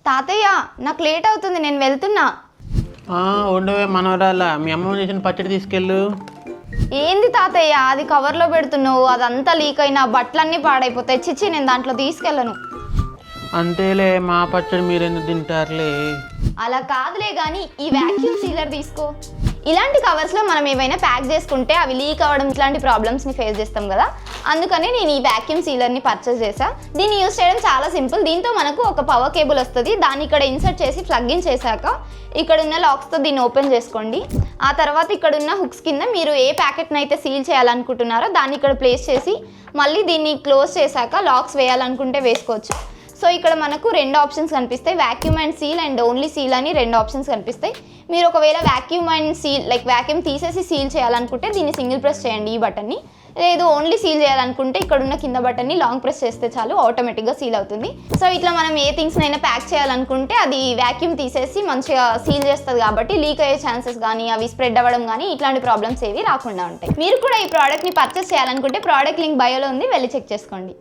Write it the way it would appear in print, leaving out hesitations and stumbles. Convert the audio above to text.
తాతయ్య నాకు లేట్ అవుతుంది, నేను వెళ్తున్నా. ఉండవే మనవరాల, మీ అమ్మ చేసిన పచ్చడి తీసుకెళ్ళు. ఏంది తాతయ్య అది కవర్లో పెడుతున్నావు? అదంతా లీక్ అయినా బట్టలన్నీ పాడైపోతాయి. చిచ్చి, నేను దాంట్లో తీసుకెళ్ళను. అంతేలే, మా పచ్చడి మీరెందుకు తింటారులే. అలా కాదులే కానీ ఈ వ్యాక్యూమ్ సీలర్ తీసుకో. ఇలాంటి కవర్స్లో మనం ఏవైనా ప్యాక్ చేసుకుంటే అవి లీక్ అవ్వడం ఇట్లాంటి ప్రాబ్లమ్స్ని ఫేస్ చేస్తాం కదా, అందుకని నేను ఈ వ్యాక్యూమ్ సీలర్ని పర్చేస్ చేశాను. దీన్ని యూజ్ చేయడం చాలా సింపుల్. దీంతో మనకు ఒక పవర్ కేబుల్ వస్తుంది. దాన్ని ఇక్కడ ఇన్సర్ట్ చేసి ప్లగ్ ఇన్ చేశాక ఇక్కడ ఉన్న లాక్స్తో దీన్ని ఓపెన్ చేసుకోండి. ఆ తర్వాత ఇక్కడ ఉన్న హుక్స్ కింద మీరు ఏ ప్యాకెట్ని అయితే సీల్ చేయాలనుకుంటున్నారో దాన్ని ఇక్కడ ప్లేస్ చేసి మళ్ళీ దీన్ని క్లోజ్ చేశాక లాక్స్ వేయాలనుకుంటే వేసుకోవచ్చు. సో ఇక్కడ మనకు రెండు ఆప్షన్స్ కనిపిస్తాయి, vacuum and seal and only seal అని రెండు ఆప్షన్స్ కనిపిస్తాయి. మీరు ఒకవేళ వ్యాక్యూమ్ అండ్ సీల్ వ్యాక్యూమ్ తీసేసి సీల్ చేయాలనుకుంటే దీన్ని సింగిల్ ప్రెస్ చేయండి ఈ బటన్ని. లేదు ఓన్లీ సీల్ చేయాలనుకుంటే ఇక్కడ ఉన్న కింద బటన్ని లాంగ్ ప్రెస్ చేస్తే చాలు, ఆటోమేటిక్గా సీల్ అవుతుంది. సో ఇట్లా మనం ఏ థింగ్స్నైనా ప్యాక్ చేయాలనుకుంటే అది వ్యాక్యూమ్ తీసేసి మంచిగా సీల్ చేస్తుంది కాబట్టి లీక్ అయ్యే ఛాన్సెస్ కానీ అవి స్ప్రెడ్ అవ్వడం కానీ ఇట్లాంటి ప్రాబ్లమ్స్ ఏవి రాకుండా ఉంటాయి. మీరు కూడా ఈ ప్రోడక్ట్ని పర్చేస్ చేయాలనుకుంటే ప్రోడక్ట్ లింక్ బయోలో ఉంది, వెళ్ళి చెక్ చేసుకోండి.